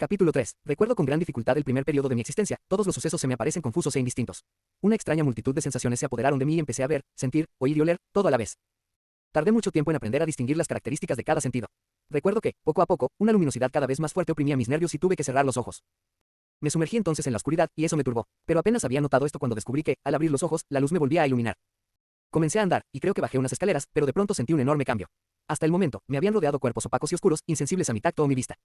Capítulo 3. Recuerdo con gran dificultad el primer periodo de mi existencia, todos los sucesos se me aparecen confusos e indistintos. Una extraña multitud de sensaciones se apoderaron de mí y empecé a ver, sentir, oír y oler, todo a la vez. Tardé mucho tiempo en aprender a distinguir las características de cada sentido. Recuerdo que, poco a poco, una luminosidad cada vez más fuerte oprimía mis nervios y tuve que cerrar los ojos. Me sumergí entonces en la oscuridad y eso me turbó, pero apenas había notado esto cuando descubrí que, al abrir los ojos, la luz me volvía a iluminar. Comencé a andar, y creo que bajé unas escaleras, pero de pronto sentí un enorme cambio. Hasta el momento, me habían rodeado cuerpos opacos y oscuros, insensibles a mi tacto o mi vista.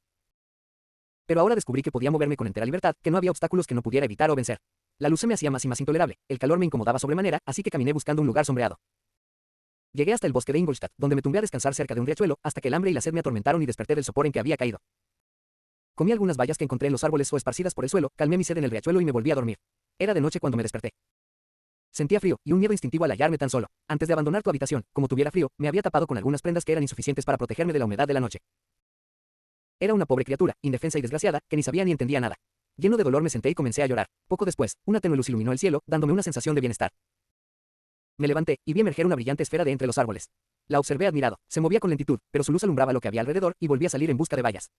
Pero ahora descubrí que podía moverme con entera libertad, que no había obstáculos que no pudiera evitar o vencer. La luz se me hacía más y más intolerable, el calor me incomodaba sobremanera, así que caminé buscando un lugar sombreado. Llegué hasta el bosque de Ingolstadt, donde me tumbé a descansar cerca de un riachuelo, hasta que el hambre y la sed me atormentaron y desperté del sopor en que había caído. Comí algunas bayas que encontré en los árboles o esparcidas por el suelo, calmé mi sed en el riachuelo y me volví a dormir. Era de noche cuando me desperté. Sentía frío, y un miedo instintivo al hallarme tan solo. Antes de abandonar tu habitación, como tuviera frío, me había tapado con algunas prendas que eran insuficientes para protegerme de la humedad de la noche. Era una pobre criatura, indefensa y desgraciada, que ni sabía ni entendía nada. Lleno de dolor me senté y comencé a llorar. Poco después, una tenue luz iluminó el cielo, dándome una sensación de bienestar. Me levanté, y vi emerger una brillante esfera de entre los árboles. La observé admirado, se movía con lentitud, pero su luz alumbraba lo que había alrededor, y volví a salir en busca de bayas.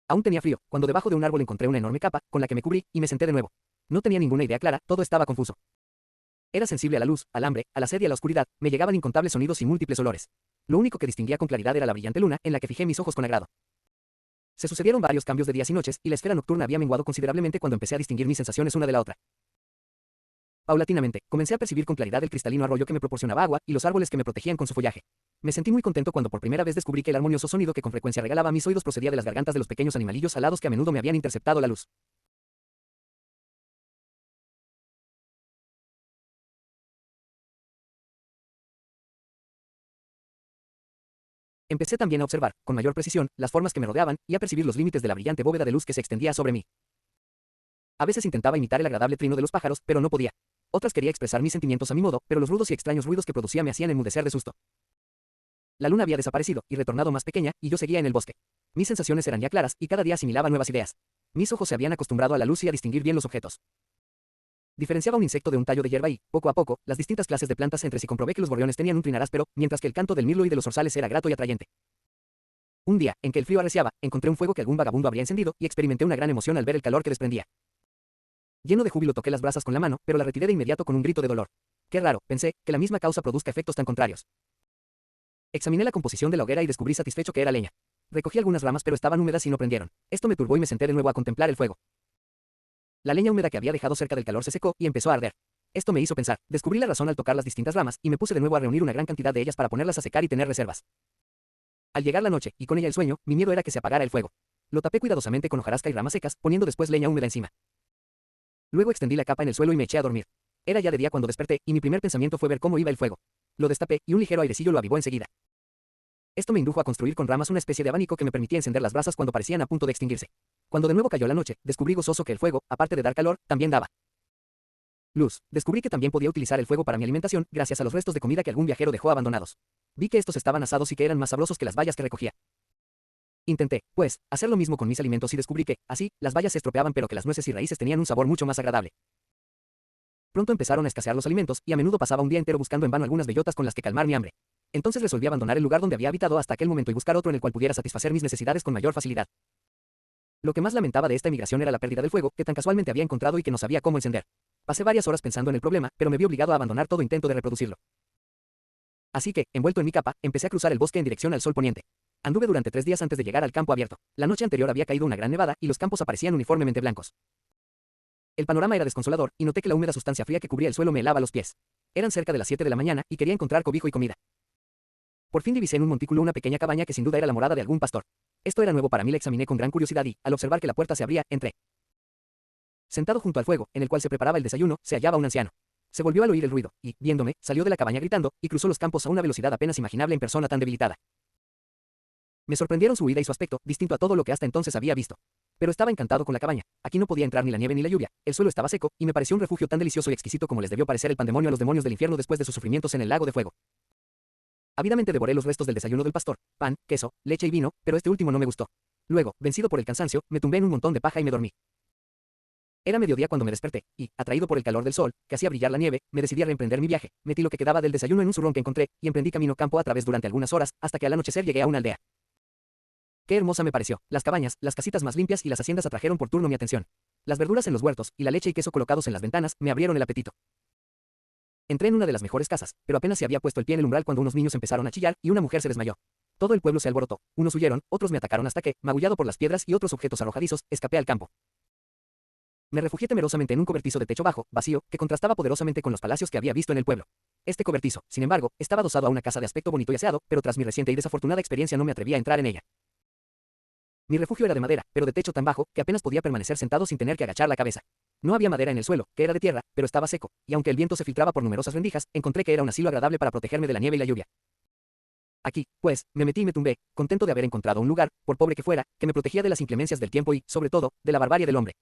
Aún tenía frío, cuando debajo de un árbol encontré una enorme capa, con la que me cubrí, y me senté de nuevo. No tenía ninguna idea clara, todo estaba confuso. Era sensible a la luz, al hambre, a la sed y a la oscuridad, me llegaban incontables sonidos y múltiples olores. Lo único que distinguía con claridad era la brillante luna, en la que fijé mis ojos con agrado. Se sucedieron varios cambios de días y noches, y la esfera nocturna había menguado considerablemente cuando empecé a distinguir mis sensaciones una de la otra. Paulatinamente, comencé a percibir con claridad el cristalino arroyo que me proporcionaba agua, y los árboles que me protegían con su follaje. Me sentí muy contento cuando por primera vez descubrí que el armonioso sonido que con frecuencia regalaba a mis oídos procedía de las gargantas de los pequeños animalillos alados que a menudo me habían interceptado la luz. Empecé también a observar, con mayor precisión, las formas que me rodeaban, y a percibir los límites de la brillante bóveda de luz que se extendía sobre mí. A veces intentaba imitar el agradable trino de los pájaros, pero no podía. Otras quería expresar mis sentimientos a mi modo, pero los rudos y extraños ruidos que producía me hacían enmudecer de susto. La luna había desaparecido, y retornado más pequeña, y yo seguía en el bosque. Mis sensaciones eran ya claras, y cada día asimilaba nuevas ideas. Mis ojos se habían acostumbrado a la luz y a distinguir bien los objetos. Diferenciaba un insecto de un tallo de hierba y, poco a poco, las distintas clases de plantas entre sí comprobé que los gorriones tenían un trinar áspero, mientras que el canto del mirlo y de los zorzales era grato y atrayente. Un día, en que el frío arreciaba, encontré un fuego que algún vagabundo habría encendido, y experimenté una gran emoción al ver el calor que desprendía. Lleno de júbilo toqué las brasas con la mano, pero la retiré de inmediato con un grito de dolor. Qué raro, pensé, que la misma causa produzca efectos tan contrarios. Examiné la composición de la hoguera y descubrí satisfecho que era leña. Recogí algunas ramas pero estaban húmedas y no prendieron. Esto me turbó y me senté de nuevo a contemplar el fuego. La leña húmeda que había dejado cerca del calor se secó y empezó a arder. Esto me hizo pensar, descubrí la razón al tocar las distintas ramas, y me puse de nuevo a reunir una gran cantidad de ellas para ponerlas a secar y tener reservas. Al llegar la noche, y con ella el sueño, mi miedo era que se apagara el fuego. Lo tapé cuidadosamente con hojarasca y ramas secas, poniendo después leña húmeda encima. Luego extendí la capa en el suelo y me eché a dormir. Era ya de día cuando desperté, y mi primer pensamiento fue ver cómo iba el fuego. Lo destapé, y un ligero airecillo lo avivó enseguida. Esto me indujo a construir con ramas una especie de abanico que me permitía encender las brasas cuando parecían a punto de extinguirse. Cuando de nuevo cayó la noche, descubrí gozoso que el fuego, aparte de dar calor, también daba luz. Descubrí que también podía utilizar el fuego para mi alimentación, gracias a los restos de comida que algún viajero dejó abandonados. Vi que estos estaban asados y que eran más sabrosos que las bayas que recogía. Intenté, pues, hacer lo mismo con mis alimentos y descubrí que, así, las bayas se estropeaban pero que las nueces y raíces tenían un sabor mucho más agradable. Pronto empezaron a escasear los alimentos, y a menudo pasaba un día entero buscando en vano algunas bellotas con las que calmar mi hambre. Entonces resolví abandonar el lugar donde había habitado hasta aquel momento y buscar otro en el cual pudiera satisfacer mis necesidades con mayor facilidad. Lo que más lamentaba de esta emigración era la pérdida del fuego, que tan casualmente había encontrado y que no sabía cómo encender. Pasé varias horas pensando en el problema, pero me vi obligado a abandonar todo intento de reproducirlo. Así que, envuelto en mi capa, empecé a cruzar el bosque en dirección al sol poniente. Anduve durante 3 días antes de llegar al campo abierto. La noche anterior había caído una gran nevada, y los campos aparecían uniformemente blancos. El panorama era desconsolador, y noté que la húmeda sustancia fría que cubría el suelo me helaba los pies. Eran cerca de las 7 de la mañana, y quería encontrar cobijo y comida. Por fin divisé en un montículo una pequeña cabaña que sin duda era la morada de algún pastor. Esto era nuevo para mí, la examiné con gran curiosidad y, al observar que la puerta se abría, entré. Sentado junto al fuego, en el cual se preparaba el desayuno, se hallaba un anciano. Se volvió al oír el ruido, y, viéndome, salió de la cabaña gritando, y cruzó los campos a una velocidad apenas imaginable en persona tan debilitada. Me sorprendieron su huida y su aspecto, distinto a todo lo que hasta entonces había visto. Pero estaba encantado con la cabaña. Aquí no podía entrar ni la nieve ni la lluvia, el suelo estaba seco, y me pareció un refugio tan delicioso y exquisito como les debió parecer el pandemonio a los demonios del infierno después de sus sufrimientos en el lago de fuego. Ávidamente devoré los restos del desayuno del pastor, pan, queso, leche y vino, pero este último no me gustó. Luego, vencido por el cansancio, me tumbé en un montón de paja y me dormí. Era mediodía cuando me desperté, y, atraído por el calor del sol, que hacía brillar la nieve, me decidí a reemprender mi viaje. Metí lo que quedaba del desayuno en un zurrón que encontré, y emprendí camino campo a través durante algunas horas, hasta que al anochecer llegué a una aldea. Qué hermosa me pareció. Las cabañas, las casitas más limpias y las haciendas atrajeron por turno mi atención. Las verduras en los huertos, y la leche y queso colocados en las ventanas, me abrieron el apetito. Entré en una de las mejores casas, pero apenas se había puesto el pie en el umbral cuando unos niños empezaron a chillar y una mujer se desmayó. Todo el pueblo se alborotó. Unos huyeron, otros me atacaron hasta que, magullado por las piedras y otros objetos arrojadizos, escapé al campo. Me refugié temerosamente en un cobertizo de techo bajo, vacío, que contrastaba poderosamente con los palacios que había visto en el pueblo. Este cobertizo, sin embargo, estaba adosado a una casa de aspecto bonito y aseado, pero tras mi reciente y desafortunada experiencia no me atreví a entrar en ella. Mi refugio era de madera, pero de techo tan bajo, que apenas podía permanecer sentado sin tener que agachar la cabeza. No había madera en el suelo, que era de tierra, pero estaba seco, y aunque el viento se filtraba por numerosas rendijas, encontré que era un asilo agradable para protegerme de la nieve y la lluvia. Aquí, pues, me metí y me tumbé, contento de haber encontrado un lugar, por pobre que fuera, que me protegía de las inclemencias del tiempo y, sobre todo, de la barbarie del hombre.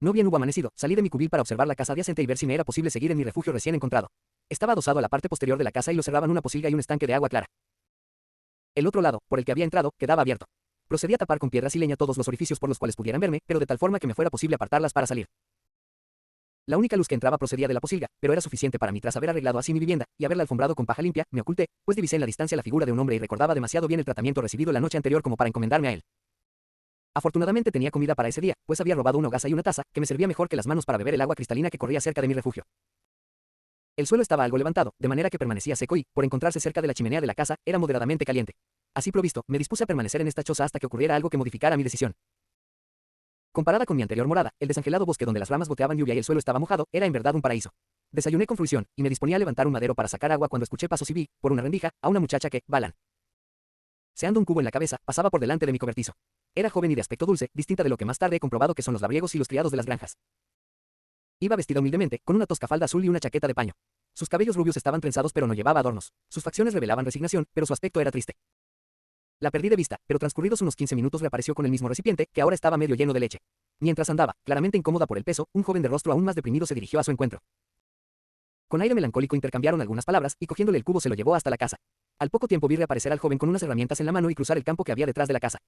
No bien hubo amanecido, salí de mi cubil para observar la casa adyacente y ver si me era posible seguir en mi refugio recién encontrado. Estaba adosado a la parte posterior de la casa y lo cerraban una pocilga y un estanque de agua clara. El otro lado, por el que había entrado, quedaba abierto. Procedí a tapar con piedras y leña todos los orificios por los cuales pudieran verme, pero de tal forma que me fuera posible apartarlas para salir. La única luz que entraba procedía de la pocilga, pero era suficiente para mí. Tras haber arreglado así mi vivienda y haberla alfombrado con paja limpia, me oculté, pues divisé en la distancia la figura de un hombre y recordaba demasiado bien el tratamiento recibido la noche anterior como para encomendarme a él. Afortunadamente tenía comida para ese día, pues había robado una hogaza y una taza, que me servía mejor que las manos para beber el agua cristalina que corría cerca de mi refugio. El suelo estaba algo levantado, de manera que permanecía seco y, por encontrarse cerca de la chimenea de la casa, era moderadamente caliente. Así provisto, me dispuse a permanecer en esta choza hasta que ocurriera algo que modificara mi decisión. Comparada con mi anterior morada, el desangelado bosque donde las ramas goteaban lluvia y el suelo estaba mojado, era en verdad un paraíso. Desayuné con fruición, y me disponía a levantar un madero para sacar agua cuando escuché pasos y vi, por una rendija, a una muchacha que, balanceando un cubo en la cabeza, pasaba por delante de mi cobertizo. Era joven y de aspecto dulce, distinta de lo que más tarde he comprobado que son los labriegos y los criados de las granjas. Iba vestida humildemente, con una tosca falda azul y una chaqueta de paño. Sus cabellos rubios estaban trenzados pero no llevaba adornos. Sus facciones revelaban resignación, pero su aspecto era triste. La perdí de vista, pero transcurridos unos 15 minutos reapareció con el mismo recipiente, que ahora estaba medio lleno de leche. Mientras andaba, claramente incómoda por el peso, un joven de rostro aún más deprimido se dirigió a su encuentro. Con aire melancólico intercambiaron algunas palabras, y cogiéndole el cubo se lo llevó hasta la casa. Al poco tiempo vi reaparecer al joven con unas herramientas en la mano y cruzar el campo que había detrás de la casa.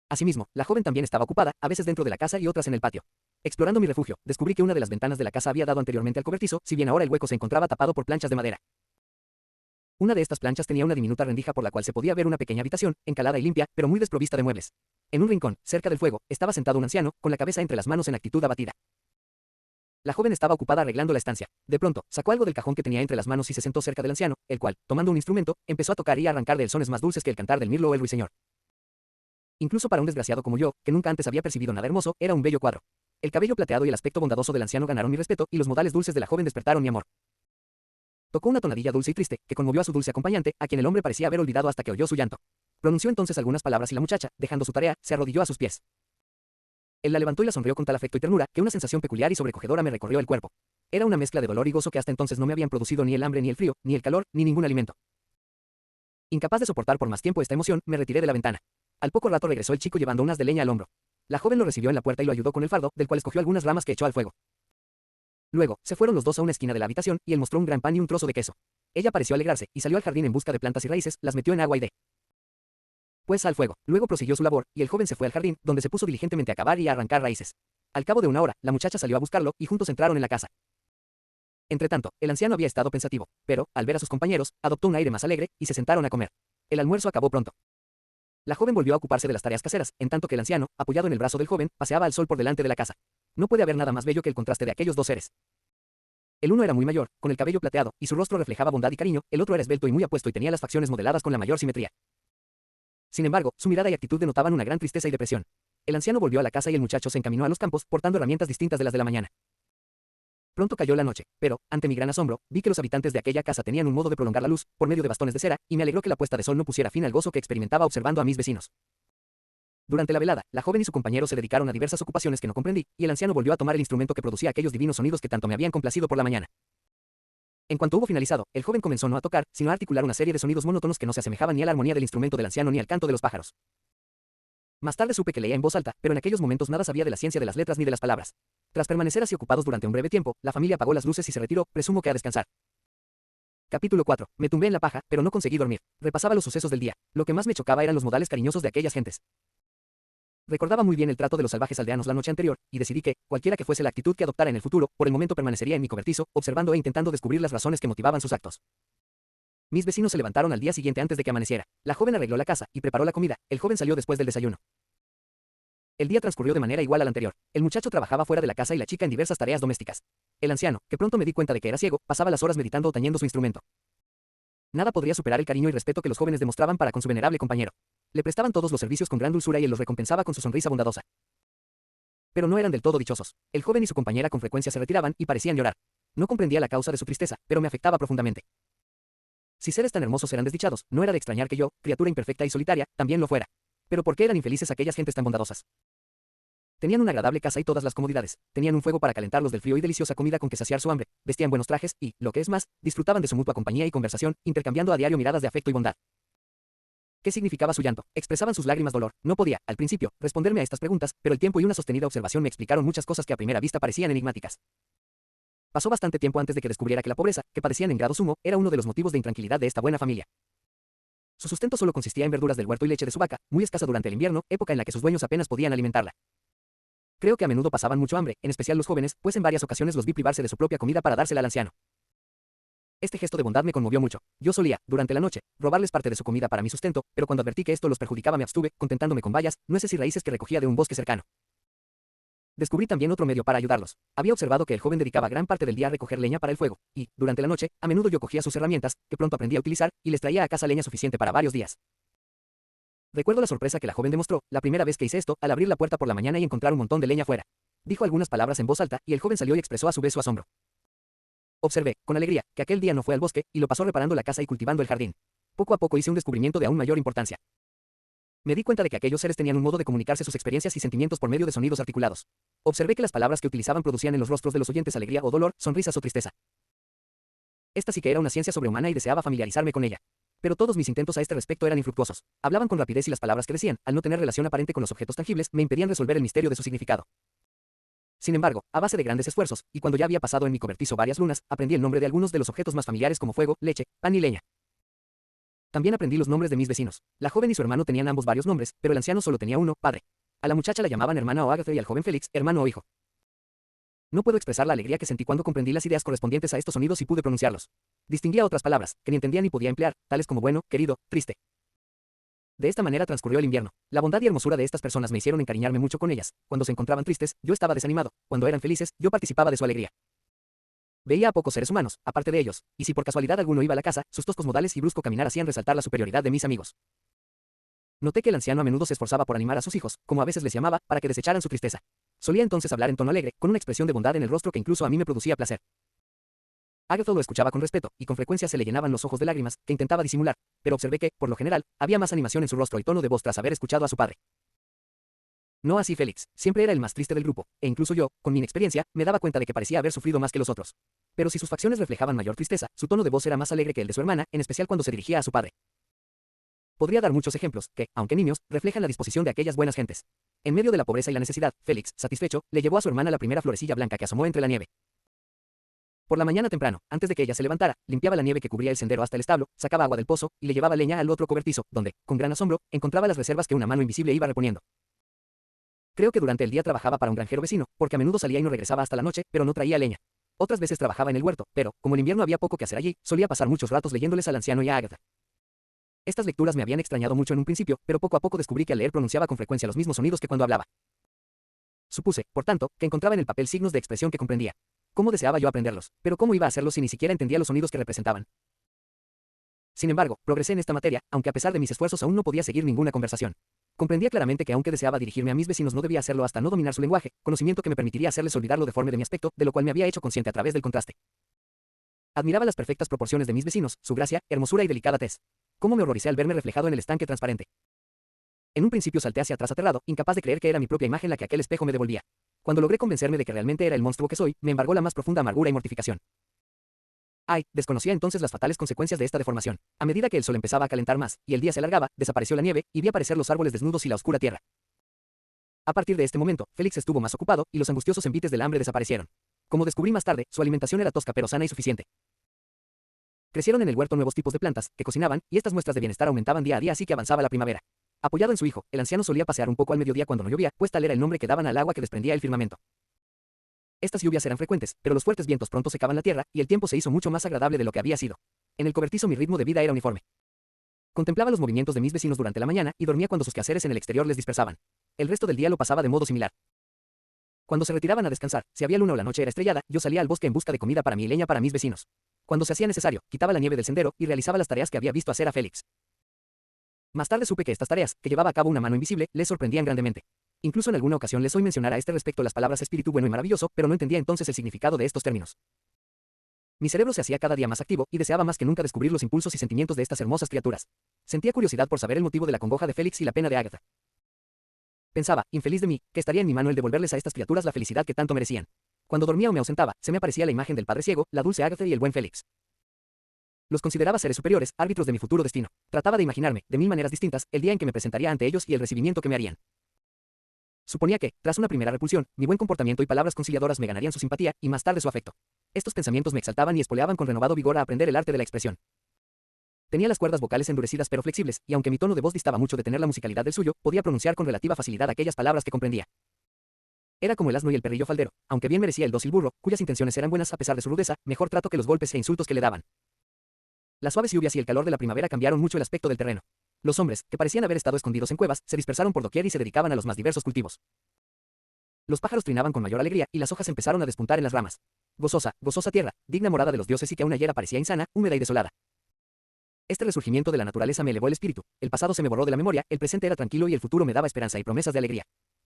Asimismo, la joven también estaba ocupada, a veces dentro de la casa y otras en el patio. Explorando mi refugio, descubrí que una de las ventanas de la casa había dado anteriormente al cobertizo, si bien ahora el hueco se encontraba tapado por planchas de madera. Una de estas planchas tenía una diminuta rendija por la cual se podía ver una pequeña habitación, encalada y limpia, pero muy desprovista de muebles. En un rincón, cerca del fuego, estaba sentado un anciano, con la cabeza entre las manos en actitud abatida. La joven estaba ocupada arreglando la estancia. De pronto, sacó algo del cajón que tenía entre las manos y se sentó cerca del anciano, el cual, tomando un instrumento, empezó a tocar y a arrancar de él sones más dulces que el cantar del mirlo o el ruiseñor. Incluso para un desgraciado como yo, que nunca antes había percibido nada hermoso, era un bello cuadro. El cabello plateado y el aspecto bondadoso del anciano ganaron mi respeto, y los modales dulces de la joven despertaron mi amor. Tocó una tonadilla dulce y triste, que conmovió a su dulce acompañante, a quien el hombre parecía haber olvidado hasta que oyó su llanto. Pronunció entonces algunas palabras y la muchacha, dejando su tarea, se arrodilló a sus pies. Él la levantó y la sonrió con tal afecto y ternura, que una sensación peculiar y sobrecogedora me recorrió el cuerpo. Era una mezcla de dolor y gozo que hasta entonces no me habían producido ni el hambre ni el frío, ni el calor, ni ningún alimento. Incapaz de soportar por más tiempo esta emoción, me retiré de la ventana. Al poco rato regresó el chico llevando unas de leña al hombro. La joven lo recibió en la puerta y lo ayudó con el fardo, del cual escogió algunas ramas que echó al fuego. Luego, se fueron los dos a una esquina de la habitación, y él mostró un gran pan y un trozo de queso. Ella pareció alegrarse, y salió al jardín en busca de plantas y raíces, las metió en agua y pues al fuego. Luego prosiguió su labor, y el joven se fue al jardín, donde se puso diligentemente a cavar y a arrancar raíces. Al cabo de una hora, la muchacha salió a buscarlo, y juntos entraron en la casa. Entretanto, el anciano había estado pensativo, pero, al ver a sus compañeros, adoptó un aire más alegre, y se sentaron a comer. El almuerzo acabó pronto. La joven volvió a ocuparse de las tareas caseras, en tanto que el anciano, apoyado en el brazo del joven, paseaba al sol por delante de la casa. No puede haber nada más bello que el contraste de aquellos dos seres. El uno era muy mayor, con el cabello plateado, y su rostro reflejaba bondad y cariño, el otro era esbelto y muy apuesto y tenía las facciones modeladas con la mayor simetría. Sin embargo, su mirada y actitud denotaban una gran tristeza y depresión. El anciano volvió a la casa y el muchacho se encaminó a los campos, portando herramientas distintas de las de la mañana. Pronto cayó la noche, pero, ante mi gran asombro, vi que los habitantes de aquella casa tenían un modo de prolongar la luz, por medio de bastones de cera, y me alegró que la puesta de sol no pusiera fin al gozo que experimentaba observando a mis vecinos. Durante la velada, la joven y su compañero se dedicaron a diversas ocupaciones que no comprendí, y el anciano volvió a tomar el instrumento que producía aquellos divinos sonidos que tanto me habían complacido por la mañana. En cuanto hubo finalizado, el joven comenzó no a tocar, sino a articular una serie de sonidos monótonos que no se asemejaban ni a la armonía del instrumento del anciano ni al canto de los pájaros. Más tarde supe que leía en voz alta, pero en aquellos momentos nada sabía de la ciencia de las letras ni de las palabras. Tras permanecer así ocupados durante un breve tiempo, la familia apagó las luces y se retiró, presumo que a descansar. Capítulo 4. Me tumbé en la paja, pero no conseguí dormir. Repasaba los sucesos del día. Lo que más me chocaba eran los modales cariñosos de aquellas gentes. Recordaba muy bien el trato de los salvajes aldeanos la noche anterior, y decidí que, cualquiera que fuese la actitud que adoptara en el futuro, por el momento permanecería en mi cobertizo, observando e intentando descubrir las razones que motivaban sus actos. Mis vecinos se levantaron al día siguiente antes de que amaneciera. La joven arregló la casa y preparó la comida. El joven salió después del desayuno. El día transcurrió de manera igual al anterior. El muchacho trabajaba fuera de la casa y la chica en diversas tareas domésticas. El anciano, que pronto me di cuenta de que era ciego, pasaba las horas meditando o tañendo su instrumento. Nada podría superar el cariño y respeto que los jóvenes demostraban para con su venerable compañero. Le prestaban todos los servicios con gran dulzura y él los recompensaba con su sonrisa bondadosa. Pero no eran del todo dichosos. El joven y su compañera con frecuencia se retiraban y parecían llorar. No comprendía la causa de su tristeza, pero me afectaba profundamente. Si seres tan hermosos eran desdichados, no era de extrañar que yo, criatura imperfecta y solitaria, también lo fuera. Pero ¿por qué eran infelices aquellas gentes tan bondadosas? Tenían una agradable casa y todas las comodidades, tenían un fuego para calentarlos del frío y deliciosa comida con que saciar su hambre, vestían buenos trajes y, lo que es más, disfrutaban de su mutua compañía y conversación, intercambiando a diario miradas de afecto y bondad. ¿Qué significaba su llanto? Expresaban sus lágrimas dolor. No podía, al principio, responderme a estas preguntas, pero el tiempo y una sostenida observación me explicaron muchas cosas que a primera vista parecían enigmáticas. Pasó bastante tiempo antes de que descubriera que la pobreza, que padecían en grado sumo, era uno de los motivos de intranquilidad de esta buena familia. Su sustento solo consistía en verduras del huerto y leche de su vaca, muy escasa durante el invierno, época en la que sus dueños apenas podían alimentarla. Creo que a menudo pasaban mucho hambre, en especial los jóvenes, pues en varias ocasiones los vi privarse de su propia comida para dársela al anciano. Este gesto de bondad me conmovió mucho. Yo solía, durante la noche, robarles parte de su comida para mi sustento, pero cuando advertí que esto los perjudicaba me abstuve, contentándome con bayas, nueces y raíces que recogía de un bosque cercano. Descubrí también otro medio para ayudarlos. Había observado que el joven dedicaba gran parte del día a recoger leña para el fuego, y, durante la noche, a menudo yo cogía sus herramientas, que pronto aprendí a utilizar, y les traía a casa leña suficiente para varios días. Recuerdo la sorpresa que la joven demostró, la primera vez que hice esto, al abrir la puerta por la mañana y encontrar un montón de leña fuera. Dijo algunas palabras en voz alta, y el joven salió y expresó a su vez su asombro. Observé, con alegría, que aquel día no fue al bosque, y lo pasó reparando la casa y cultivando el jardín. Poco a poco hice un descubrimiento de aún mayor importancia. Me di cuenta de que aquellos seres tenían un modo de comunicarse sus experiencias y sentimientos por medio de sonidos articulados. Observé que las palabras que utilizaban producían en los rostros de los oyentes alegría o dolor, sonrisas o tristeza. Esta sí que era una ciencia sobrehumana y deseaba familiarizarme con ella. Pero todos mis intentos a este respecto eran infructuosos. Hablaban con rapidez y las palabras que decían, al no tener relación aparente con los objetos tangibles, me impedían resolver el misterio de su significado. Sin embargo, a base de grandes esfuerzos, y cuando ya había pasado en mi cobertizo varias lunas, aprendí el nombre de algunos de los objetos más familiares como fuego, leche, pan y leña. También aprendí los nombres de mis vecinos. La joven y su hermano tenían ambos varios nombres, pero el anciano solo tenía uno, padre. A la muchacha la llamaban hermana o Agatha y al joven Félix, hermano o hijo. No puedo expresar la alegría que sentí cuando comprendí las ideas correspondientes a estos sonidos y pude pronunciarlos. Distinguía otras palabras, que ni entendía ni podía emplear, tales como bueno, querido, triste. De esta manera transcurrió el invierno. La bondad y hermosura de estas personas me hicieron encariñarme mucho con ellas. Cuando se encontraban tristes, yo estaba desanimado. Cuando eran felices, yo participaba de su alegría. Veía a pocos seres humanos, aparte de ellos, y si por casualidad alguno iba a la casa, sus toscos modales y brusco caminar hacían resaltar la superioridad de mis amigos. Noté que el anciano a menudo se esforzaba por animar a sus hijos, como a veces les llamaba, para que desecharan su tristeza. Solía entonces hablar en tono alegre, con una expresión de bondad en el rostro que incluso a mí me producía placer. Agatha lo escuchaba con respeto, y con frecuencia se le llenaban los ojos de lágrimas, que intentaba disimular, pero observé que, por lo general, había más animación en su rostro y tono de voz tras haber escuchado a su padre. No así Félix, siempre era el más triste del grupo, e incluso yo, con mi inexperiencia, me daba cuenta de que parecía haber sufrido más que los otros. Pero si sus facciones reflejaban mayor tristeza, su tono de voz era más alegre que el de su hermana, en especial cuando se dirigía a su padre. Podría dar muchos ejemplos, que, aunque niños, reflejan la disposición de aquellas buenas gentes. En medio de la pobreza y la necesidad, Félix, satisfecho, le llevó a su hermana la primera florecilla blanca que asomó entre la nieve. Por la mañana temprano, antes de que ella se levantara, limpiaba la nieve que cubría el sendero hasta el establo, sacaba agua del pozo, y le llevaba leña al otro cobertizo, donde, con gran asombro, encontraba las reservas que una mano invisible iba reponiendo. Creo que durante el día trabajaba para un granjero vecino, porque a menudo salía y no regresaba hasta la noche, pero no traía leña. Otras veces trabajaba en el huerto, pero, como en invierno había poco que hacer allí, solía pasar muchos ratos leyéndoles al anciano y a Agatha. Estas lecturas me habían extrañado mucho en un principio, pero poco a poco descubrí que al leer pronunciaba con frecuencia los mismos sonidos que cuando hablaba. Supuse, por tanto, que encontraba en el papel signos de expresión que comprendía. ¿Cómo deseaba yo aprenderlos? Pero ¿cómo iba a hacerlo si ni siquiera entendía los sonidos que representaban? Sin embargo, progresé en esta materia, aunque a pesar de mis esfuerzos aún no podía seguir ninguna conversación. Comprendía claramente que aunque deseaba dirigirme a mis vecinos no debía hacerlo hasta no dominar su lenguaje, conocimiento que me permitiría hacerles olvidar lo deforme de mi aspecto, de lo cual me había hecho consciente a través del contraste. Admiraba las perfectas proporciones de mis vecinos, su gracia, hermosura y delicada tez. Cómo me horroricé al verme reflejado en el estanque transparente. En un principio salté hacia atrás aterrado, incapaz de creer que era mi propia imagen la que aquel espejo me devolvía. Cuando logré convencerme de que realmente era el monstruo que soy, me embargó la más profunda amargura y mortificación. Ay, desconocía entonces las fatales consecuencias de esta deformación. A medida que el sol empezaba a calentar más, y el día se alargaba, desapareció la nieve, y vi aparecer los árboles desnudos y la oscura tierra. A partir de este momento, Félix estuvo más ocupado, y los angustiosos envites del hambre desaparecieron. Como descubrí más tarde, su alimentación era tosca pero sana y suficiente. Crecieron en el huerto nuevos tipos de plantas, que cocinaban, y estas muestras de bienestar aumentaban día a día así que avanzaba la primavera. Apoyado en su hijo, el anciano solía pasear un poco al mediodía cuando no llovía, pues tal era el nombre que daban al agua que desprendía el firmamento. Estas lluvias eran frecuentes, pero los fuertes vientos pronto secaban la tierra, y el tiempo se hizo mucho más agradable de lo que había sido. En el cobertizo mi ritmo de vida era uniforme. Contemplaba los movimientos de mis vecinos durante la mañana y dormía cuando sus quehaceres en el exterior les dispersaban. El resto del día lo pasaba de modo similar. Cuando se retiraban a descansar, si había luna o la noche era estrellada, yo salía al bosque en busca de comida para mí y leña para mis vecinos. Cuando se hacía necesario, quitaba la nieve del sendero y realizaba las tareas que había visto hacer a Félix. Más tarde supe que estas tareas, que llevaba a cabo una mano invisible, les sorprendían grandemente. Incluso en alguna ocasión les oí mencionar a este respecto las palabras espíritu bueno y maravilloso, pero no entendía entonces el significado de estos términos. Mi cerebro se hacía cada día más activo y deseaba más que nunca descubrir los impulsos y sentimientos de estas hermosas criaturas. Sentía curiosidad por saber el motivo de la congoja de Félix y la pena de Agatha. Pensaba, infeliz de mí, que estaría en mi mano el devolverles a estas criaturas la felicidad que tanto merecían. Cuando dormía o me ausentaba, se me aparecía la imagen del padre ciego, la dulce Agatha y el buen Félix. Los consideraba seres superiores, árbitros de mi futuro destino. Trataba de imaginarme, de mil maneras distintas, el día en que me presentaría ante ellos y el recibimiento que me harían. Suponía que, tras una primera repulsión, mi buen comportamiento y palabras conciliadoras me ganarían su simpatía, y más tarde su afecto. Estos pensamientos me exaltaban y espoleaban con renovado vigor a aprender el arte de la expresión. Tenía las cuerdas vocales endurecidas pero flexibles, y aunque mi tono de voz distaba mucho de tener la musicalidad del suyo, podía pronunciar con relativa facilidad aquellas palabras que comprendía. Era como el asno y el perrillo faldero, aunque bien merecía el dócil burro, cuyas intenciones eran buenas a pesar de su rudeza, mejor trato que los golpes e insultos que le daban. Las suaves lluvias y el calor de la primavera cambiaron mucho el aspecto del terreno. Los hombres, que parecían haber estado escondidos en cuevas, se dispersaron por doquier y se dedicaban a los más diversos cultivos. Los pájaros trinaban con mayor alegría, y las hojas empezaron a despuntar en las ramas. Gozosa, gozosa tierra, digna morada de los dioses y que aún ayer parecía insana, húmeda y desolada. Este resurgimiento de la naturaleza me elevó el espíritu, el pasado se me borró de la memoria, el presente era tranquilo y el futuro me daba esperanza y promesas de alegría.